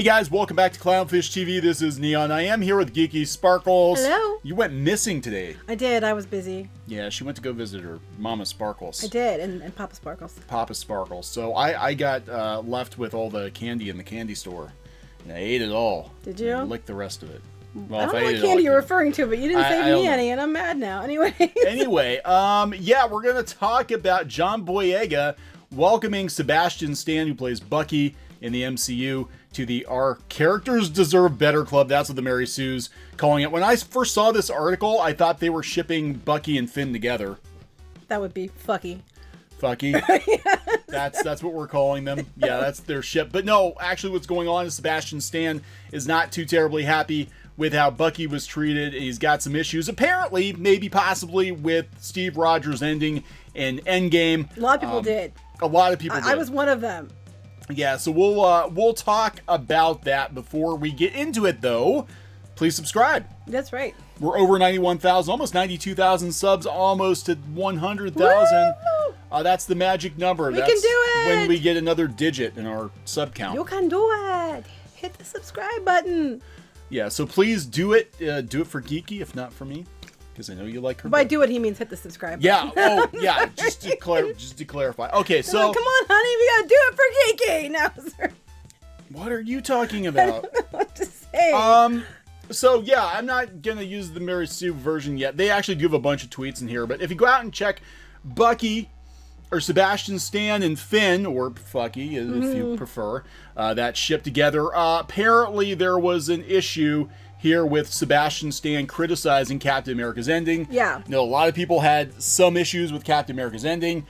guys, welcome back to CLOWNFISH TV. This is Kneon. I am here with Geeky Sparkles. Hello. You went missing today. I did. I was busy. Yeah, she went to go visit her Mama Sparkles. I did, and Papa Sparkles. Papa Sparkles. So I got left with all the candy in the candy store. And I ate it all. Did you? And licked the rest of it. Well, I don't know what candy you're referring to, but you didn't save me any, and I'm mad now. Anyway. Yeah, we're going to talk about John Boyega welcoming Sebastian Stan, who plays Bucky in the MCU, to the Our Characters Deserve Better Club. That's what the Mary Sue's calling it. When I first saw this article, I thought they were shipping Bucky and Finn together. That would be fucky. Fucky. That's what we're calling them. Yeah, that's their ship. But no, actually what's going on is Sebastian Stan is not too terribly happy with how Bucky was treated. He's got some issues, apparently, maybe possibly, with Steve Rogers' ending in Endgame. A lot of people did. A lot of people did. I was one of them. Yeah, so we'll talk about that before we get into it, though. Please subscribe. That's right. We're over 91,000, almost 92,000 subs, almost at 100,000. That's the magic number. We can do it! When we get another digit in our sub count. You can do it. Hit the subscribe button. Yeah, so please do it. Do it for Geeky, if not for me, because I know you like her. By do it, he means hit the subscribe button. Yeah. Oh, yeah. Just to clarify. Okay, so come on, honey, we gotta do it for Geeky now, sir. What are you talking about? What to say? So yeah, I'm not gonna use the Mary Sue version yet. They actually do have a bunch of tweets in here, but if you go out and check Bucky or Sebastian Stan and Finn, or Fucky if you prefer, that ship together, apparently there was an issue here with Sebastian Stan criticizing Captain America's ending. Yeah. You know, a lot of people had some issues with Captain America's ending.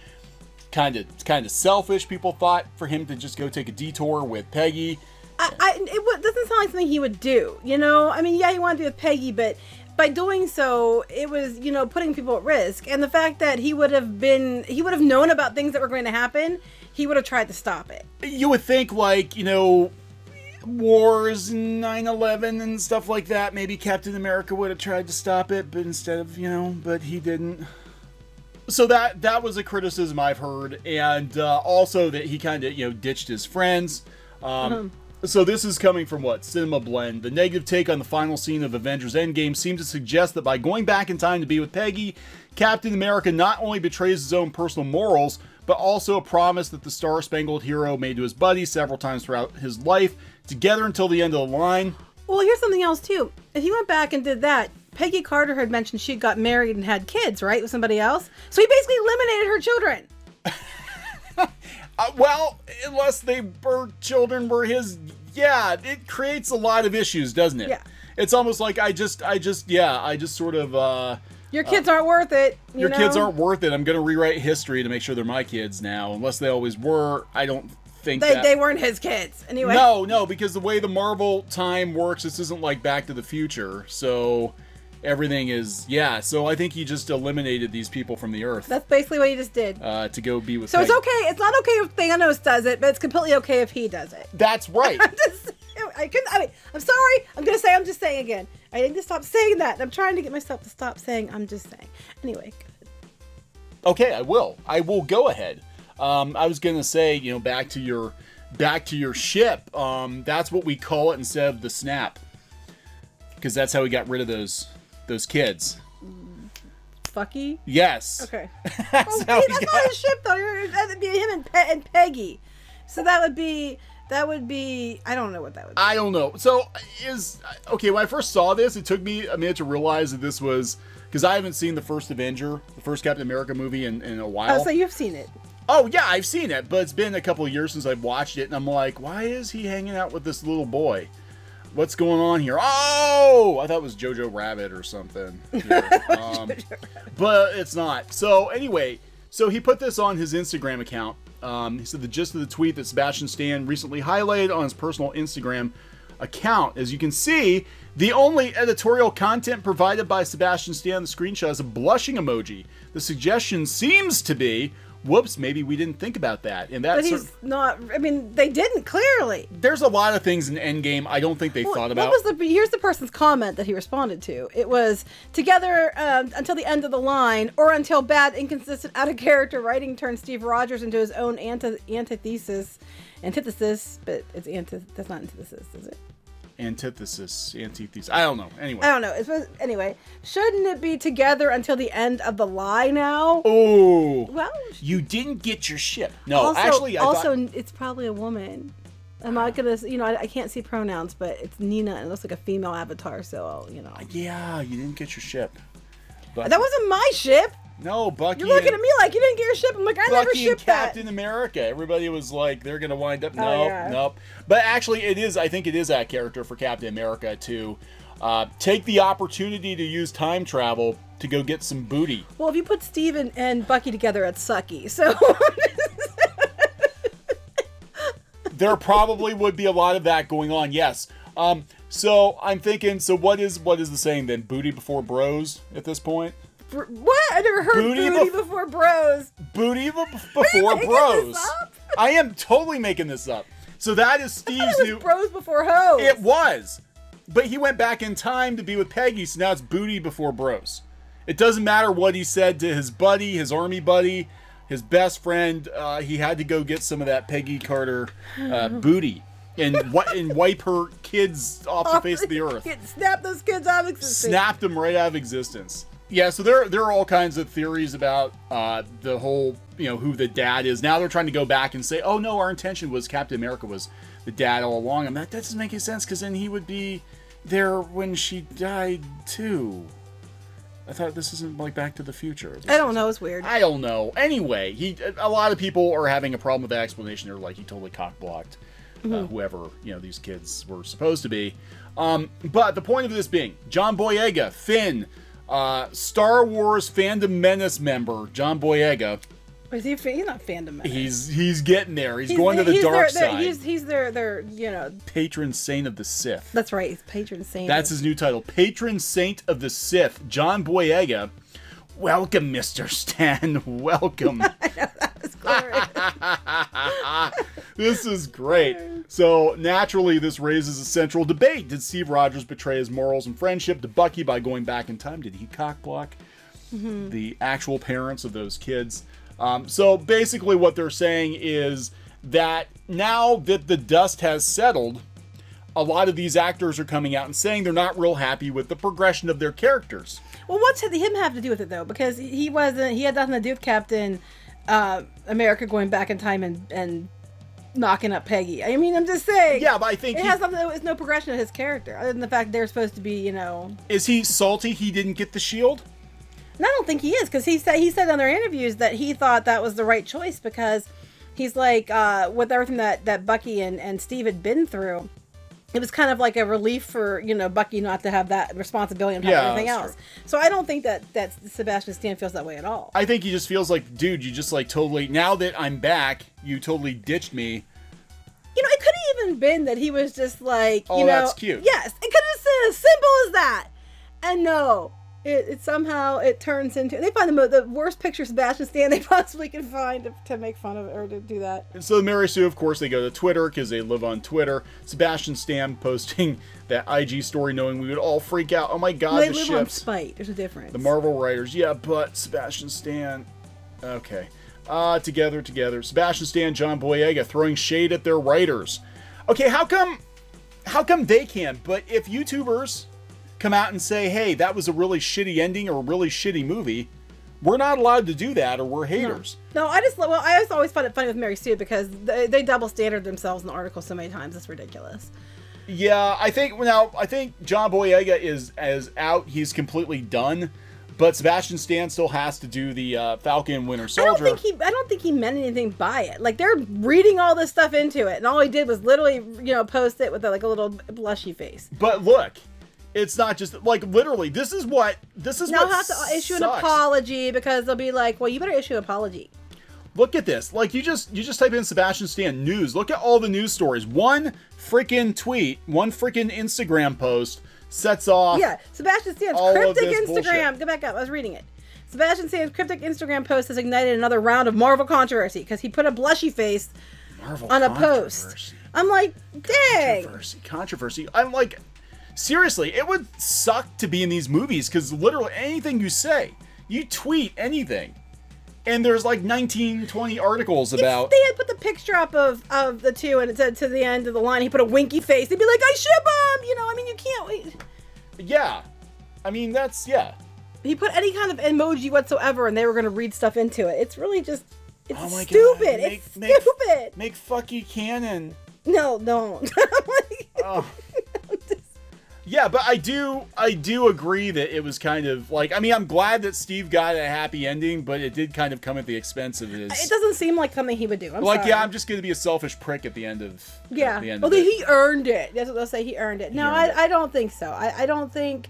Kind of selfish, people thought, for him to just go take a detour with Peggy. It doesn't sound like something he would do, you know? I mean, yeah, he wanted to be with Peggy, but by doing so, it was, you know, putting people at risk. And the fact that he would have known about things that were going to happen, he would have tried to stop it. You would think, like, you know, wars, 9/11 and stuff like that, maybe Captain America would have tried to stop it, but instead of, you know, but he didn't. So that was a criticism I've heard, and also that he kind of, you know, ditched his friends. So this is coming from what? Cinema Blend. The negative take on the final scene of Avengers Endgame seems to suggest that by going back in time to be with Peggy, Captain America not only betrays his own personal morals, but also a promise that the Star-Spangled Hero made to his buddy several times throughout his life, together until the end of the line. Well, here's something else, too. If he went back and did that, Peggy Carter had mentioned she got married and had kids, right, with somebody else? So he basically eliminated her children. Well, unless her children were his, yeah, it creates a lot of issues, doesn't it? Yeah. It's almost like I just sort of, your kids aren't worth it. Your kids aren't worth it. I'm going to rewrite history to make sure they're my kids now, unless they always were. I don't think they weren't his kids anyway. No, because the way the Marvel time works, this isn't like Back to the Future, so everything is, yeah, so I think he just eliminated these people from the earth. That's basically what he just did. To go be with So Peggy. it's okay. It's not okay if Thanos does it, but it's completely okay if he does it. That's right. I'm sorry. I'm just saying again. I need to stop saying that. I'm trying to get myself to stop saying I'm just saying. Anyway. Okay, I will go ahead. I was going to say, you know, back to your ship. That's what we call it instead of the snap. Because that's how we got rid of those kids. Fucky? Yes. Okay. That's not his ship though. That'd be him and Peggy. So that would be. I don't know what that would be. I don't know. So when I first saw this, it took me a minute to realize that this was, because I haven't seen the first Captain America movie in a while. Oh, so you've seen it? Oh yeah, I've seen it, but it's been a couple of years since I've watched it, and I'm like, why is he hanging out with this little boy? What's going on here? Oh, I thought it was Jojo Rabbit or something. But it's not. So anyway, he put this on his Instagram account. He said the gist of the tweet that Sebastian Stan recently highlighted on his personal Instagram account. As you can see, the only editorial content provided by Sebastian Stan on the screenshot is a blushing emoji. The suggestion seems to be, whoops, maybe we didn't think about that. And But that's he's not. I mean, they didn't clearly. there's a lot of things in Endgame I don't think they thought about. Here's the person's comment that he responded to. It was together until the end of the line, or until bad, inconsistent, out of character writing turns Steve Rogers into his own antithesis, but it's that's not antithesis, is it? Antithesis. I don't know. Anyway. I don't know. Anyway, shouldn't it be together until the end of the lie now? Oh. Well, you didn't get your ship. No, also, actually, I thought... it's probably a woman. I'm not gonna, I can't see pronouns, but it's Nina and it looks like a female avatar, so Yeah, you didn't get your ship. But that wasn't my ship. No, Bucky. You're looking at me like you didn't get your ship. I'm like, I never shipped that. Captain America. Everybody was like, they're gonna wind up. Yeah. Nope. But actually, I think it is that character for Captain America to take the opportunity to use time travel to go get some booty. Well, if you put Steve and Bucky together, it's sucky. So there probably would be a lot of that going on. Yes. So I'm thinking. So what is the saying then? Booty before bros at this point. What? I never heard booty before bros. Booty before bros. I am totally making this up. So that is Steve's new... bros before hoes. It was. But he went back in time to be with Peggy, so now it's booty before bros. It doesn't matter what he said to his buddy, his army buddy, his best friend. He had to go get some of that Peggy Carter booty and wipe her kids off the face of the earth. Snap those kids out of existence. Snapped them right out of existence. Yeah, so there are all kinds of theories about the whole, who the dad is. Now they're trying to go back and say, oh no, our intention was Captain America was the dad all along. And that doesn't make any sense because then he would be there when she died too. I thought this isn't like Back to the Future. I don't know, it's weird. I don't know. Anyway, a lot of people are having a problem with that explanation. They're like, he totally cock-blocked whoever, these kids were supposed to be. But the point of this being, John Boyega, Finn, Star Wars fandom menace member John Boyega. Is he? He's not fandom menace. He's getting there. He's going to the dark side. He's their patron saint of the Sith. That's right. He's patron saint. That's his new title. Patron saint of the Sith. John Boyega. Welcome, Mr. Stan. Welcome. I know, that was glorious. This is great. So, naturally, this raises a central debate. Did Steve Rogers betray his morals and friendship to Bucky by going back in time? Did he cockblock the actual parents of those kids? So, basically, what they're saying is that now that the dust has settled, a lot of these actors are coming out and saying they're not real happy with the progression of their characters. Well, what's him have to do with it, though? Because he had nothing to do with Captain America going back in time and knocking up Peggy. I mean, I'm just saying. Yeah, but I think it has something. There's no progression of his character other than the fact they're supposed to be, Is he salty he didn't get the shield? No, I don't think he is, because he said in their interviews that he thought that was the right choice because he's like, with everything that Bucky and Steve had been through, it was kind of like a relief for, Bucky not to have that responsibility and everything else. True. So I don't think that Sebastion Stan feels that way at all. I think he just feels like, dude, you just like totally, now that I'm back, you totally ditched me. It could have even been that he was just like, that's cute. Yes, it could have been as simple as that. And no, it somehow turns into, they find the worst picture of Sebastian Stan they possibly can find to make fun of or to do that. And so Mary Sue, of course, they go to Twitter because they live on Twitter. Sebastian Stan posting that IG story knowing we would all freak out. Oh my God, they the live ships. On spite. There's a difference. The Marvel writers, yeah, but Sebastian Stan. Okay. Together. Sebastian Stan, John Boyega throwing shade at their writers. Okay, how come they can? But if YouTubers come out and say, hey, that was a really shitty ending or a really shitty movie, we're not allowed to do that, or we're haters. No, I always find it funny with Mary Sue because they double standard themselves in the article so many times. It's ridiculous. Yeah, I think John Boyega is out. He's completely done. But Sebastian Stan still has to do the Falcon Winter Soldier. I don't think he meant anything by it. Like, they're reading all this stuff into it, and all he did was literally, post it with a little blushy face. But look, it's not just like literally. This is what now have to issue an apology because they'll be like, well, you better issue an apology. Look at this. Like, you just type in Sebastian Stan news. Look at all the news stories. One freaking tweet, one freaking Instagram post sets off. Yeah, Sebastian Stan's cryptic Instagram. Bullshit. Go back up. I was reading it. Sebastian Stan's cryptic Instagram post has ignited another round of Marvel controversy because he put a blushy face on a post. I'm like, dang. Controversy. I'm like, seriously, it would suck to be in these movies because literally anything you say, you tweet anything, and there's like 19, 20 articles about. If they had put the picture up of the two and it said to the end of the line, he put a winky face, they'd be like, I ship him! You know, I mean, you can't wait. Yeah. I mean, that's, yeah. He put any kind of emoji whatsoever and they were going to read stuff into it. It's really just, it's stupid. God. It's stupid. Make fucky canon. No, don't. Oh. Yeah, but I do agree that it was kind of like, I mean, I'm glad that Steve got a happy ending, but it did kind of come at the expense of his. It doesn't seem like something he would do. I'm sorry. Yeah, I'm just going to be a selfish prick at the end of. Yeah. The end well, he earned it. That's what they'll say. He earned it. No, I don't think so. I don't think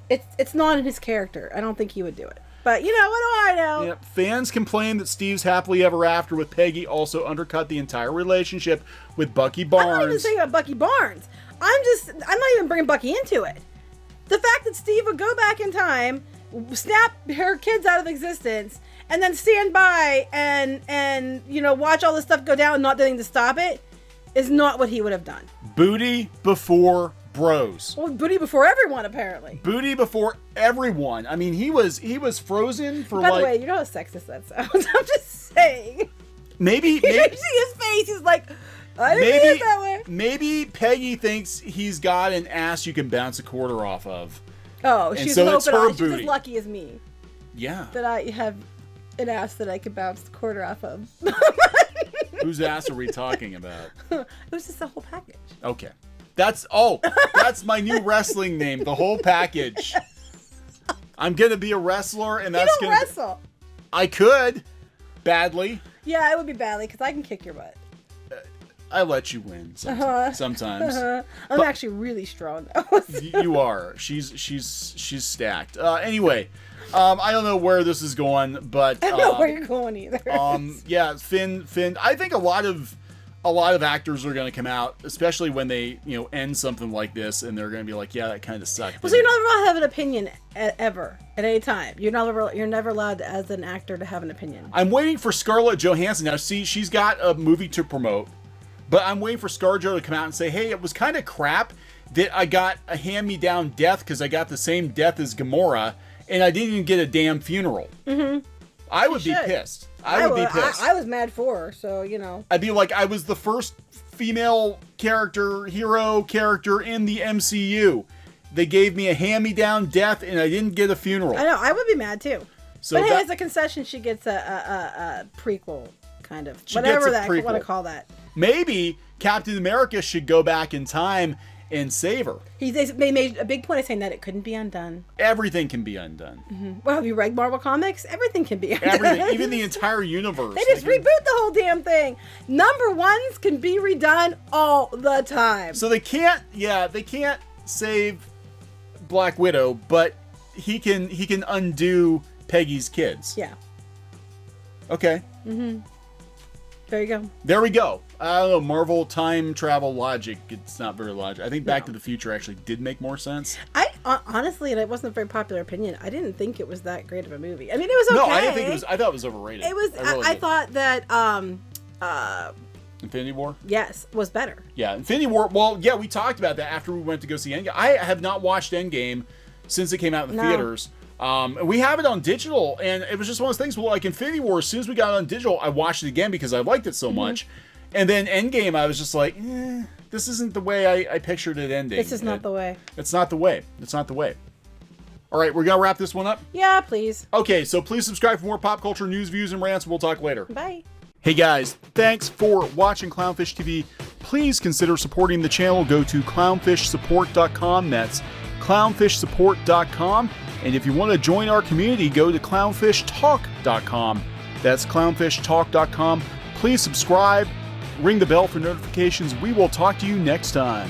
it's not in his character. I don't think he would do it. But, you know, what do I know? Yep. Fans complain that Steve's happily ever after with Peggy also undercut the entire relationship with Bucky Barnes. I'm not even saying about Bucky Barnes. I'm not even bringing Bucky into it. The fact that Steve would go back in time, snap her kids out of existence, and then stand by and you know, watch all this stuff go down and not doing to stop it is not what he would have done. Booty before bros. Well, booty before everyone, apparently. Booty before everyone. I mean, he was frozen for By the way, you know how sexist that sounds. I'm just saying. Maybe you see his face. He's like, I didn't see it that way. Maybe Peggy thinks he's got an ass you can bounce a quarter off of. Oh, and she's so it's her she's booty. as lucky as me. Yeah. That I have an ass that I could bounce the quarter off of. Whose ass are we talking about? It was just the whole package. Okay. That's my new wrestling name, the whole package. I'm gonna be a wrestler, and that's gonna wrestle. I could, badly. Yeah, it would be badly because I can kick your butt. I let you win sometimes. I'm actually really strong though. You are. She's stacked. Anyway, I don't know where this is going, but I don't know where you're going either. Yeah, Finn. I think a lot of actors are going to come out, especially when they, you know, end something like this, and they're going to be like, yeah, that kind of sucked. Well, so you're not allowed to have an opinion ever at any time. You're never allowed as an actor to have an opinion. I'm waiting for Scarlett Johansson now. See, she's got a movie to promote, but I'm waiting for ScarJo to come out and say, hey, it was kind of crap that I got a hand-me-down death because I got the same death as Gamora, and I didn't even get a damn funeral. Mm-hmm. I would be pissed. I would be pissed. I was mad for her, so, you know. I'd be like, I was the first female hero character in the MCU. They gave me a hand-me-down death, and I didn't get a funeral. I know. I would be mad, too. So but hey, as a concession, she gets a prequel, kind of. Whatever that you want to call that. Maybe Captain America should go back in time and save her. They made a big point of saying that it couldn't be undone. Everything can be undone. Mm-hmm. Well, have you read Marvel Comics? Everything can be undone. Everything, even the entire universe. They just reboot the whole damn thing. Number ones can be redone all the time. So they can't save Black Widow, but he can undo Peggy's kids. Yeah. Okay. Mm-hmm. There you go. There we go. I don't know, Marvel time travel logic. It's not very logical. I think Back to the Future actually did make more sense. I honestly, and it wasn't a very popular opinion, I didn't think it was that great of a movie. I mean, it was okay. No, I didn't think it was. I thought it was overrated. It was. I thought that Infinity War? Yes, was better. Yeah, Infinity War. Well, yeah, we talked about that after we went to go see Endgame. I have not watched Endgame since it came out in the theaters. We have it on digital, and it was just one of those things. Well, like Infinity War, as soon as we got it on digital, I watched it again because I liked it so much. And then Endgame, I was just like, this isn't the way I pictured it ending. This is not the way. It's not the way. It's not the way. All right, we're going to wrap this one up? Yeah, please. Okay, so please subscribe for more pop culture news, views, and rants. We'll talk later. Bye. Hey guys, thanks for watching Clownfish TV. Please consider supporting the channel. Go to clownfishsupport.com. That's clownfishsupport.com. And if you want to join our community, go to clownfishtalk.com. That's clownfishtalk.com. Please subscribe, ring the bell for notifications. We will talk to you next time.